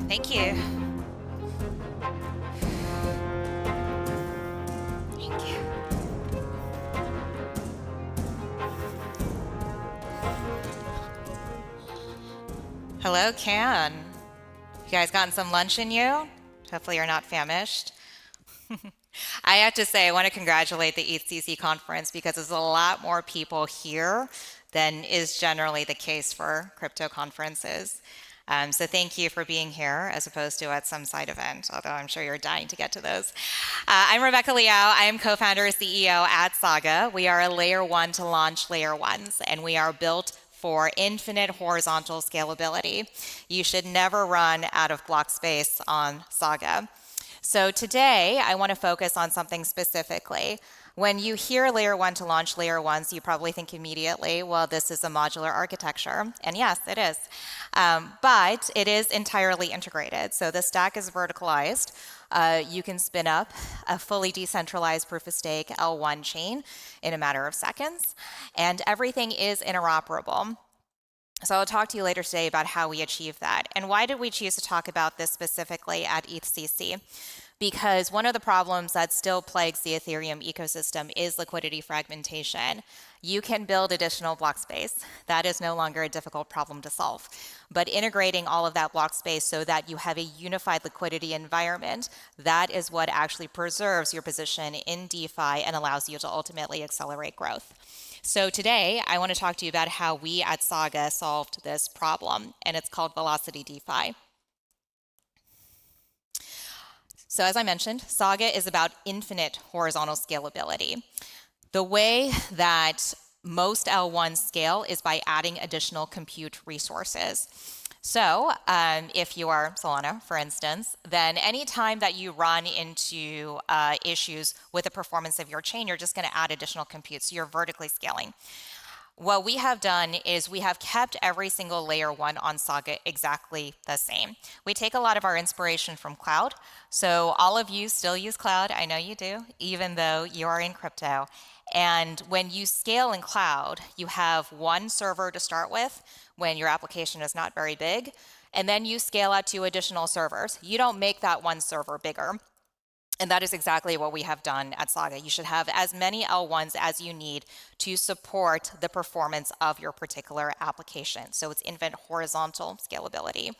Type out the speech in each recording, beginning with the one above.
Thank you. Thank you. Hello, Can. You guys gotten some lunch in you? Hopefully you're not famished. I have to say, I want to congratulate the ETHCC conference because there's a lot more people here than is generally the case for crypto conferences. So thank you for being here as opposed to at some side event, although I'm sure you're dying to get to those. I'm Rebecca Liao. I am co-founder and CEO at Saga. We are a layer one to launch layer ones, and we are built for infinite horizontal scalability. You should never run out of block space on Saga. So today, I want to focus on something specifically. When you hear layer one to launch layer ones, you probably think immediately, well, this is a modular architecture. And yes, it is. But it is entirely integrated. So the stack is verticalized. You can spin up a fully decentralized proof of stake L1 chain in a matter of seconds. And everything is interoperable. So I'll talk to you later today about how we achieve that. And why did we choose to talk about this specifically at ETHCC? Because one of the problems that still plagues the Ethereum ecosystem is liquidity fragmentation. You can build additional block space. That is no longer a difficult problem to solve. But integrating all of that block space so that you have a unified liquidity environment, that is what actually preserves your position in DeFi and allows you to ultimately accelerate growth. So today, I want to talk to you about how we at Saga solved this problem, and it's called Velocity DeFi. So as I mentioned, Saga is about infinite horizontal scalability. The way that most L1s scale is by adding additional compute resources. So if you are Solana, for instance, then anytime that you run into issues with the performance of your chain, you're just going to add additional compute. So you're vertically scaling. What we have done is we have kept every single layer one on Saga exactly the same. We take a lot of our inspiration from cloud. So all of you still use cloud. I know you do, even though you are in crypto. And when you scale in cloud, you have one server to start with when your application is not very big. And then you scale out to additional servers. You don't make that one server bigger. And that is exactly what we have done at Saga. You should have as many L1s as you need to support the performance of your particular application. So it's infinite horizontal scalability.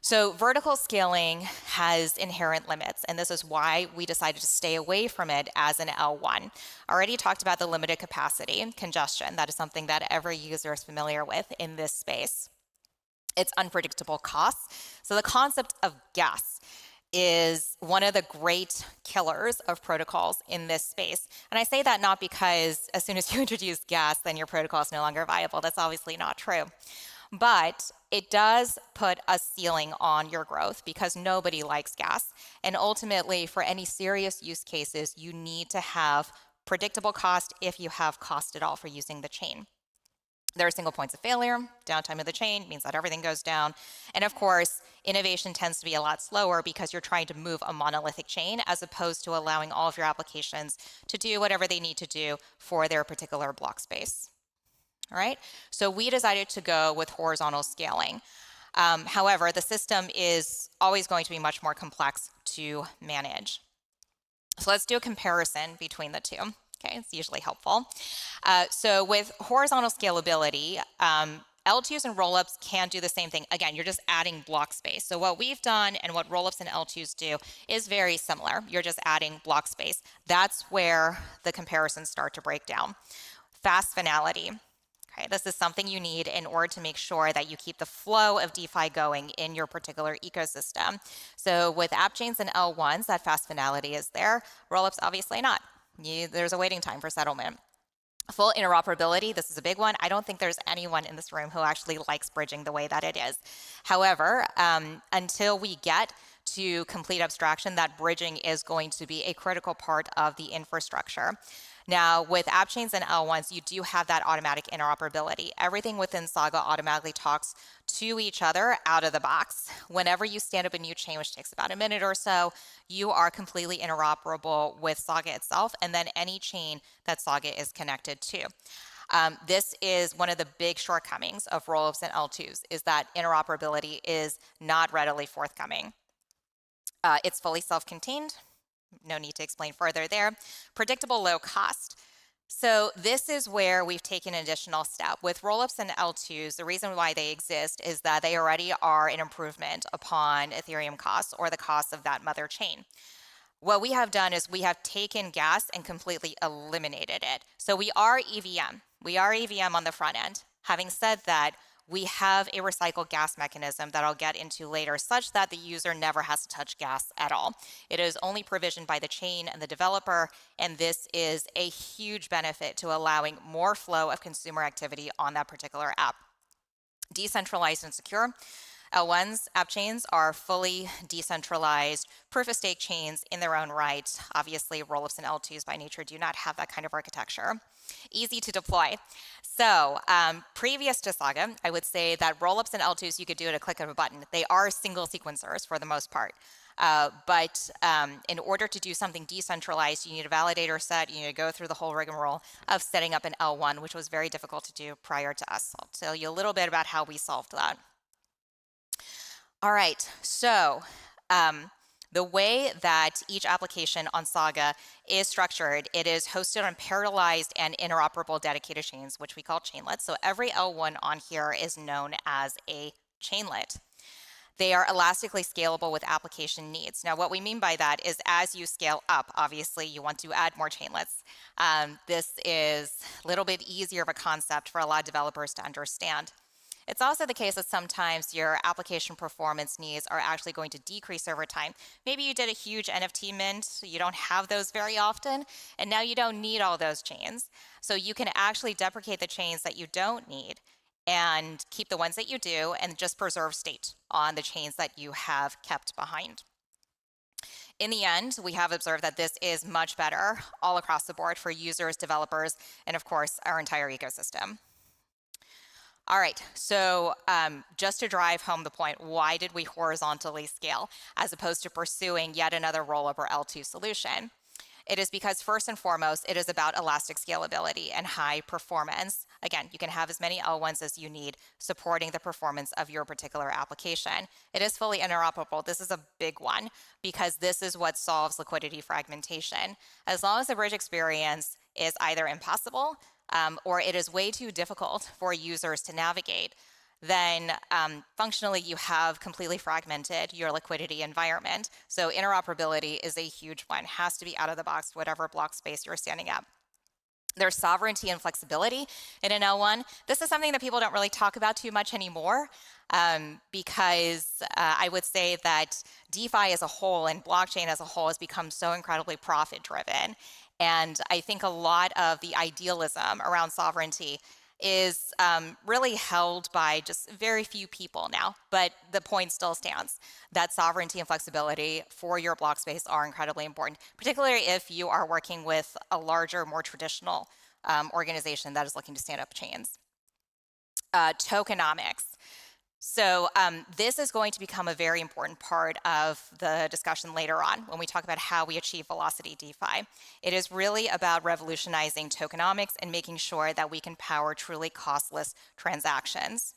So vertical scaling has inherent limits, and this is why we decided to stay away from it as an L1. I already talked about the limited capacity and congestion. That is something that every user is familiar with in this space. It's unpredictable costs. So the concept of gas is one of the great killers of protocols in this space. And I say that not because as soon as you introduce gas, then your protocol is no longer viable. That's obviously not true. But it does put a ceiling on your growth because nobody likes gas. And ultimately, for any serious use cases, you need to have predictable cost if you have cost at all for using the chain. There are single points of failure. Downtime of the chain means that everything goes down. And of course, innovation tends to be a lot slower because you're trying to move a monolithic chain as opposed to allowing all of your applications to do whatever they need to do for their particular block space. All right, so we decided to go with horizontal scaling. However, the system is always going to be much more complex to manage. So let's do a comparison between the two. Okay, it's usually helpful. So with horizontal scalability, L2s and rollups can do the same thing. Again, you're just adding block space. So what we've done and what rollups and L2s do is very similar. You're just adding block space. That's where the comparisons start to break down. Fast finality. Okay, this is something you need in order to make sure that you keep the flow of DeFi going in your particular ecosystem. So with app chains and L1s, that fast finality is there. Rollups, obviously not. There's a waiting time for settlement. Full interoperability, this is a big one. I don't think there's anyone in this room who actually likes bridging the way that it is. However, until we get to complete abstraction, that bridging is going to be a critical part of the infrastructure. Now, with app chains and L1s, you do have that automatic interoperability. Everything within Saga automatically talks to each other out of the box. Whenever you stand up a new chain, which takes about a minute or so, you are completely interoperable with Saga itself and then any chain that Saga is connected to. This is one of the big shortcomings of rollups and L2s, is that interoperability is not readily forthcoming. It's fully self-contained. No need to explain further there. Predictable low cost. So this is where we've taken an additional step. With rollups and L2s, the reason why they exist is that they already are an improvement upon Ethereum costs or the cost of that mother chain. What we have done is we have taken gas and completely eliminated it. So we are EVM. We are EVM on the front end. Having said that, we have a recycled gas mechanism that I'll get into later, such that the user never has to touch gas at all. It is only provisioned by the chain and the developer, and this is a huge benefit to allowing more flow of consumer activity on that particular app. Decentralized and secure. L1's app chains are fully decentralized proof-of-stake chains in their own right. Obviously, rollups and L2s by nature do not have that kind of architecture. Easy to deploy. So previous to Saga, I would say that rollups and L2s you could do at a click of a button. They are single sequencers for the most part. But in order to do something decentralized, you need a validator set. You need to go through the whole rigmarole of setting up an L1, which was very difficult to do prior to us. I'll tell you a little bit about how we solved that. All right, so the way that each application on Saga is structured, it is hosted on parallelized and interoperable dedicated chains, which we call chainlets. So every L1 on here is known as a chainlet. They are elastically scalable with application needs. Now, what we mean by that is as you scale up, obviously, you want to add more chainlets. This is a little bit easier of a concept for a lot of developers to understand. It's also the case that sometimes your application performance needs are actually going to decrease over time. Maybe you did a huge NFT mint, so you don't have those very often, and now you don't need all those chains. So you can actually deprecate the chains that you don't need and keep the ones that you do and just preserve state on the chains that you have kept behind. In the end, we have observed that this is much better all across the board for users, developers, and of course, our entire ecosystem. All right, so just to drive home the point, why did we horizontally scale as opposed to pursuing yet another rollup or L2 solution? It is because first and foremost, it is about elastic scalability and high performance. Again, you can have as many L1s as you need supporting the performance of your particular application. It is fully interoperable. This is a big one because this is what solves liquidity fragmentation. As long as the bridge experience is either impossible or it is way too difficult for users to navigate, then functionally you have completely fragmented your liquidity environment. So interoperability is a huge one, has to be out of the box, whatever block space you're standing up. There's sovereignty and flexibility in an L1. This is something that people don't really talk about too much anymore because I would say that DeFi as a whole and blockchain as a whole has become so incredibly profit driven. And I think a lot of the idealism around sovereignty is really held by just very few people now, but the point still stands that sovereignty and flexibility for your block space are incredibly important, particularly if you are working with a larger, more traditional organization that is looking to stand up chains. Tokenomics. So this is going to become a very important part of the discussion later on when we talk about how we achieve velocity DeFi. It is really about revolutionizing tokenomics and making sure that we can power truly costless transactions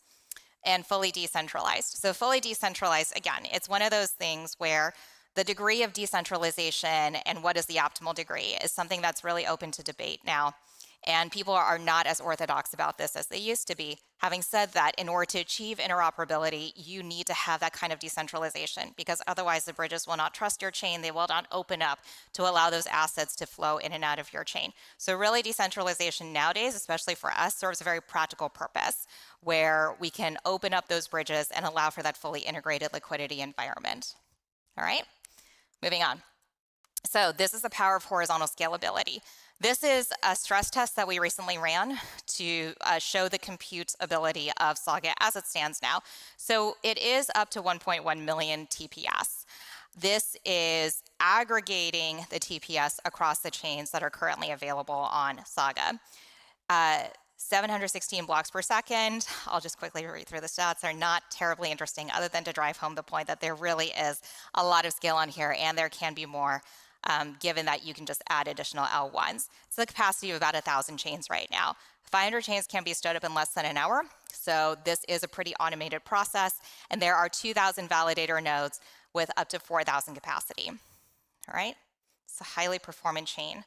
and fully decentralized. So fully decentralized, again, it's one of those things where the degree of decentralization and what is the optimal degree is something that's really open to debate now. And people are not as orthodox about this as they used to be. Having said that, in order to achieve interoperability, you need to have that kind of decentralization because otherwise the bridges will not trust your chain. They will not open up to allow those assets to flow in and out of your chain. So really decentralization nowadays, especially for us, serves a very practical purpose where we can open up those bridges and allow for that fully integrated liquidity environment. All right, moving on. So this is the power of horizontal scalability. This is a stress test that we recently ran to show the compute ability of Saga as it stands now. So it is up to 1.1 million TPS. This is aggregating the TPS across the chains that are currently available on Saga. 716 blocks per second. I'll just quickly read through the stats. They're not terribly interesting other than to drive home the point that there really is a lot of scale on here and there can be more. given that you can just add additional L1s. It's the capacity of about 1,000 chains right now. 500 chains can be stood up in less than an hour. So this is a pretty automated process. And there are 2,000 validator nodes with up to 4,000 capacity. All right, it's a highly performant chain.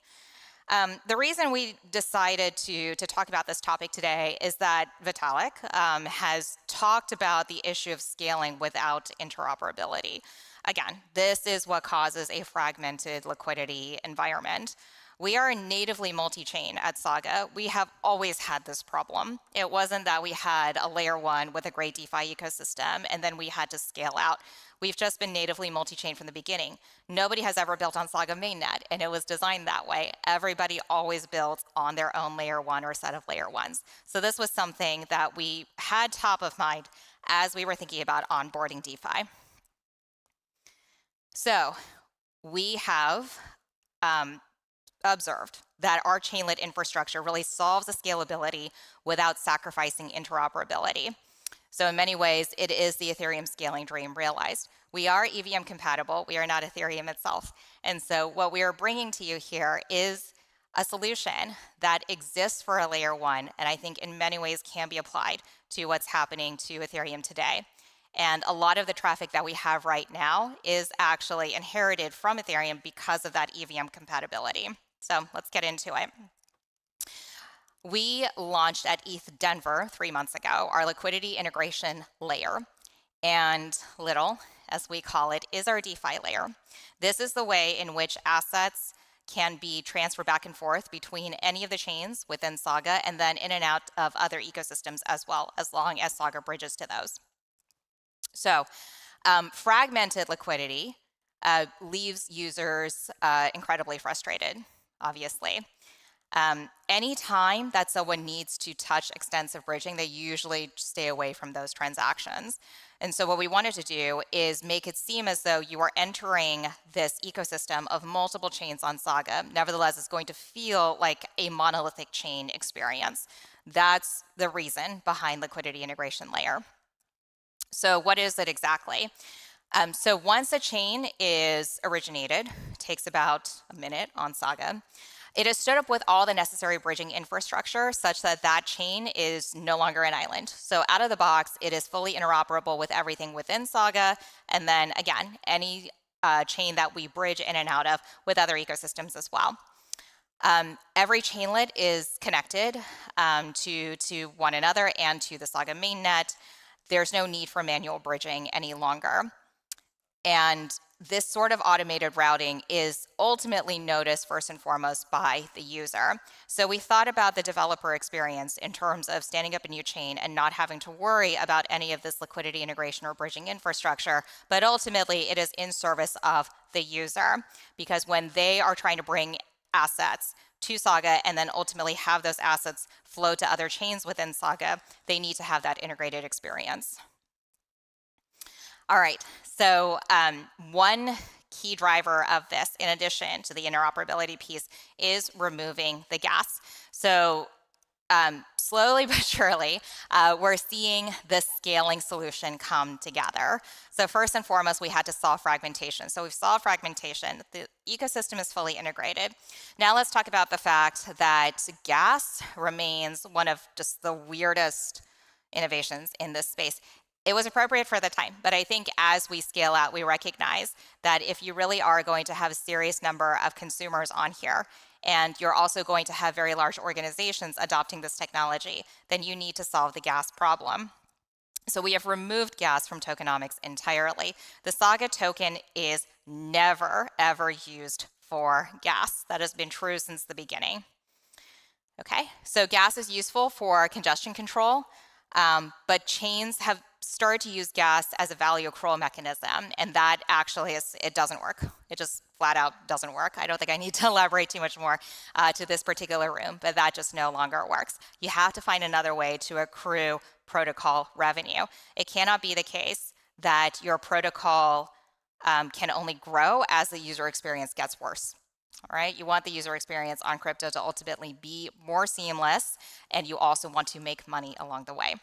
The reason we decided to talk about this topic today is that Vitalik has talked about the issue of scaling without interoperability. Again, this is what causes a fragmented liquidity environment. We are natively multi-chain at Saga. We have always had this problem. It wasn't that we had a layer one with a great DeFi ecosystem and then we had to scale out. We've just been natively multi-chain from the beginning. Nobody has ever built on Saga mainnet, and it was designed that way. Everybody always builds on their own layer one or set of layer ones. So this was something that we had top of mind as we were thinking about onboarding DeFi. So we have observed that our chainlet infrastructure really solves the scalability without sacrificing interoperability. So in many ways, it is the Ethereum scaling dream realized. We are EVM compatible. We are not Ethereum itself. And so what we are bringing to you here is a solution that exists for a layer one, and I think in many ways can be applied to what's happening to Ethereum today. And a lot of the traffic that we have right now is actually inherited from Ethereum because of that EVM compatibility. So let's get into it. We launched at ETH Denver 3 months ago, our liquidity integration layer. And Little, as we call it, is our DeFi layer. This is the way in which assets can be transferred back and forth between any of the chains within Saga and then in and out of other ecosystems as well, as long as Saga bridges to those. So fragmented liquidity leaves users incredibly frustrated, obviously. Anytime that someone needs to touch extensive bridging, they usually stay away from those transactions. And so what we wanted to do is make it seem as though you are entering this ecosystem of multiple chains on Saga. Nevertheless, it's going to feel like a monolithic chain experience. That's the reason behind liquidity integration layer. So what is it exactly? So once a chain is originated, it takes about a minute on Saga. It is stood up with all the necessary bridging infrastructure such that that chain is no longer an island. So out of the box, it is fully interoperable with everything within Saga. And then again, any chain that we bridge in and out of with other ecosystems as well. Every chainlet is connected to one another and to the Saga mainnet. There's no need for manual bridging any longer. And this sort of automated routing is ultimately noticed first and foremost by the user. So we thought about the developer experience in terms of standing up a new chain and not having to worry about any of this liquidity integration or bridging infrastructure, but ultimately it is in service of the user, because when they are trying to bring assets to Saga and then ultimately have those assets flow to other chains within Saga, they need to have that integrated experience. All right, so one key driver of this, in addition to the interoperability piece, is removing the gas. So slowly but surely, we're seeing this scaling solution come together. So first and foremost, we had to solve fragmentation. So we've solved fragmentation. The ecosystem is fully integrated. Now let's talk about the fact that gas remains one of just the weirdest innovations in this space. It was appropriate for the time, but I think as we scale out, we recognize that if you really are going to have a serious number of consumers on here, and you're also going to have very large organizations adopting this technology, then you need to solve the gas problem. So we have removed gas from tokenomics entirely. The Saga token is never, ever used for gas. That has been true since the beginning. Okay, so gas is useful for congestion control, but chains have started to use gas as a value accrual mechanism, and that actually it doesn't work. It just flat out doesn't work. I don't think I need to elaborate too much more to this particular room, but that just no longer works. You have to find another way to accrue protocol revenue. It cannot be the case that your protocol can only grow as the user experience gets worse. All right, you want the user experience on crypto to ultimately be more seamless, and you also want to make money along the way.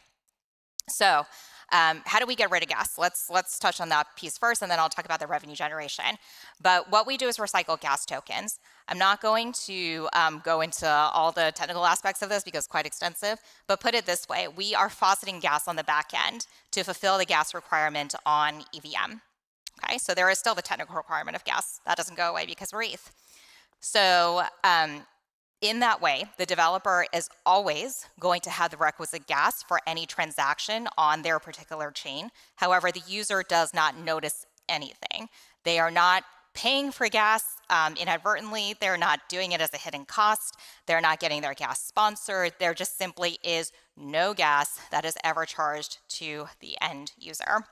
So how do we get rid of gas? Let's touch on that piece first, and then I'll talk about the revenue generation. But what we do is recycle gas tokens. I'm not going to go into all the technical aspects of this because it's quite extensive, but put it this way, we are fauceting gas on the back end to fulfill the gas requirement on EVM. Okay, so there is still the technical requirement of gas. That doesn't go away because we're ETH. So in that way, the developer is always going to have the requisite gas for any transaction on their particular chain. However, the user does not notice anything. They are not paying for gas inadvertently. They're not doing it as a hidden cost. They're not getting their gas sponsored. There just simply is no gas that is ever charged to the end user.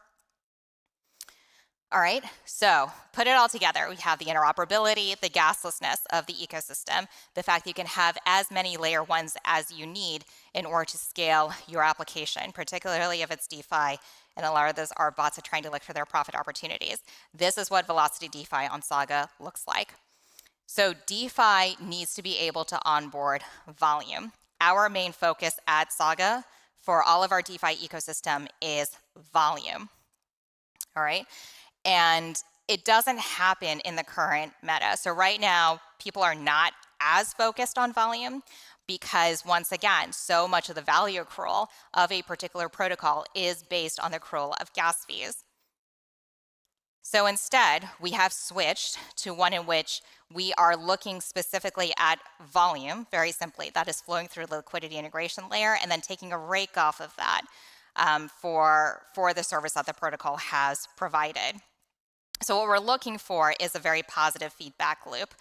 All right, so put it all together. We have the interoperability, the gaslessness of the ecosystem, the fact that you can have as many layer ones as you need in order to scale your application, particularly if it's DeFi, and a lot of those are bots are trying to look for their profit opportunities. This is what Velocity DeFi on Saga looks like. So DeFi needs to be able to onboard volume. Our main focus at Saga for all of our DeFi ecosystem is volume. All right. And it doesn't happen in the current meta. So right now, people are not as focused on volume because, once again, so much of the value accrual of a particular protocol is based on the accrual of gas fees. So instead, we have switched to one in which we are looking specifically at volume, very simply. That is flowing through the liquidity integration layer and then taking a rake off of that for the service that the protocol has provided. So what we're looking for is a very positive feedback loop.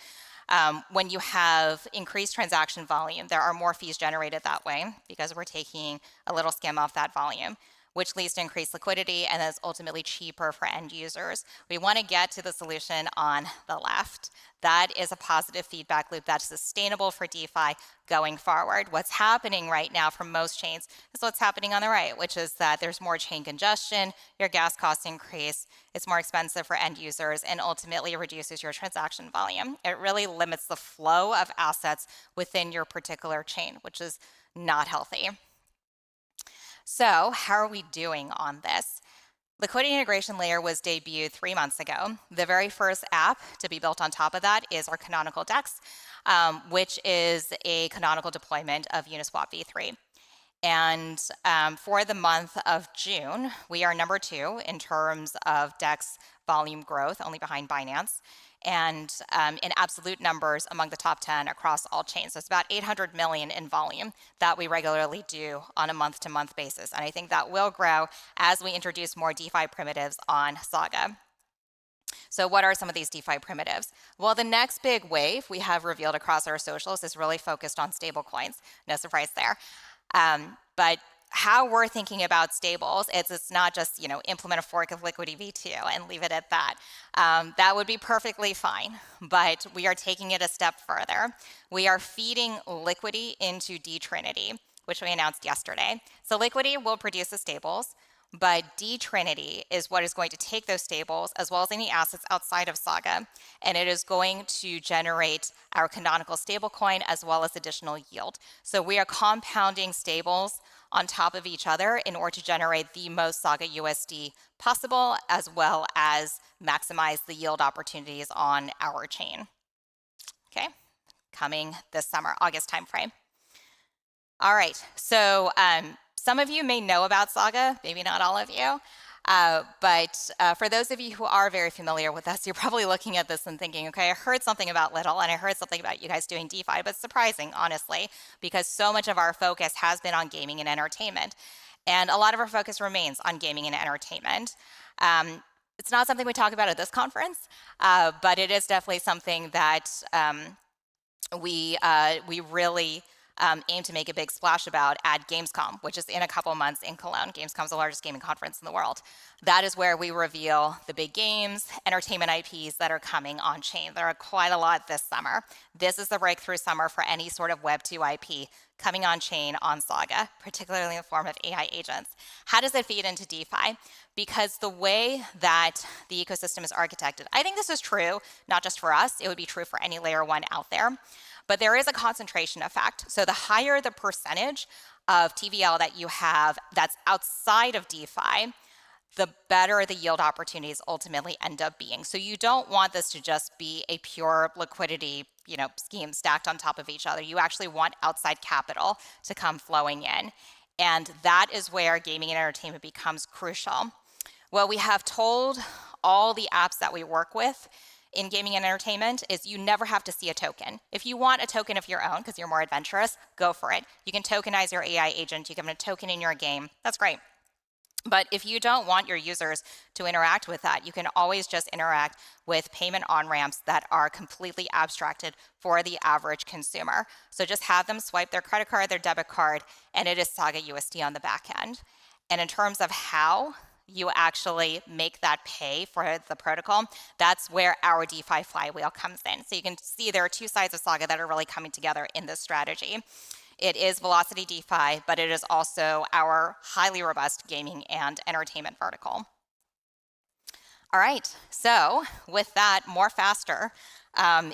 When you have increased transaction volume, there are more fees generated that way because we're taking a little skim off that volume, which leads to increased liquidity and is ultimately cheaper for end users. We want to get to the solution on the left. That is a positive feedback loop that's sustainable for DeFi going forward. What's happening right now for most chains is what's happening on the right, which is that there's more chain congestion, your gas costs increase, it's more expensive for end users, and ultimately reduces your transaction volume. It really limits the flow of assets within your particular chain, which is not healthy. So how are we doing on this? Liquidity integration layer was debuted 3 months ago. The very first app to be built on top of that is our canonical DEX, which is a canonical deployment of Uniswap v3. And for the month of June, we are number 2 in terms of DEX volume growth, only behind Binance, and in absolute numbers among the top 10 across all chains. So it's about 800 million in volume that we regularly do on a month-to-month basis. And I think that will grow as we introduce more DeFi primitives on Saga. So what are some of these DeFi primitives? Well, the next big wave we have revealed across our socials is really focused on stablecoins. No surprise there. But how we're thinking about stables, it's not just, implement a fork of Liquidity v2 and leave it at that. That would be perfectly fine, but we are taking it a step further. We are feeding Liquidity into dTrinity, which we announced yesterday. So Liquidity will produce the stables, but dTrinity is what is going to take those stables as well as any assets outside of Saga, and it is going to generate our canonical stablecoin as well as additional yield. So we are compounding stables on top of each other in order to generate the most Saga USD possible, as well as maximize the yield opportunities on our chain. Okay, coming this summer, August timeframe. All right, so some of you may know about Saga, maybe not all of you. But for those of you who are very familiar with us, you're probably looking at this and thinking, okay, I heard something about Little and I heard something about you guys doing DeFi, but it's surprising, honestly, because so much of our focus has been on gaming and entertainment. And a lot of our focus remains on gaming and entertainment. It's not something we talk about at this conference, but it is definitely something that we really aim to make a big splash about at Gamescom, which is in a couple months in Cologne. Gamescom is the largest gaming conference in the world. That is where we reveal the big games, entertainment IPs that are coming on chain. There are quite a lot this summer. This is the breakthrough summer for any sort of Web2 IP coming on chain on Saga, particularly in the form of AI agents. How does it feed into DeFi? Because the way that the ecosystem is architected, I think this is true, not just for us, it would be true for any layer one out there. But there is a concentration effect. So the higher the percentage of TVL that you have that's outside of DeFi, the better the yield opportunities ultimately end up being. So you don't want this to just be a pure liquidity, scheme stacked on top of each other. You actually want outside capital to come flowing in. And that is where gaming and entertainment becomes crucial. What we have told all the apps that we work with in gaming and entertainment is you never have to see a token. If you want a token of your own because you're more adventurous, go for it. You can tokenize your AI agent. You can have a token in your game. That's great. But if you don't want your users to interact with that, you can always just interact with payment on-ramps that are completely abstracted for the average consumer. So just have them swipe their credit card, their debit card, and it is Saga USD on the back end. And in terms of how you actually make that pay for the protocol, that's where our DeFi flywheel comes in. So you can see there are two sides of Saga that are really coming together in this strategy. It is Velocity DeFi, but it is also our highly robust gaming and entertainment vertical. All right, so with that, more faster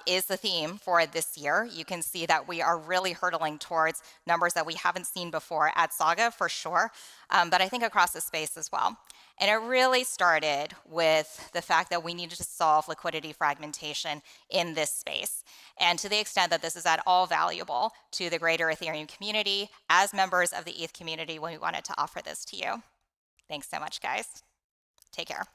is the theme for this year. You can see that we are really hurtling towards numbers that we haven't seen before at Saga for sure, but I think across the space as well. And it really started with the fact that we needed to solve liquidity fragmentation in this space. And to the extent that this is at all valuable to the greater Ethereum community, as members of the ETH community, we wanted to offer this to you. Thanks so much, guys. Take care.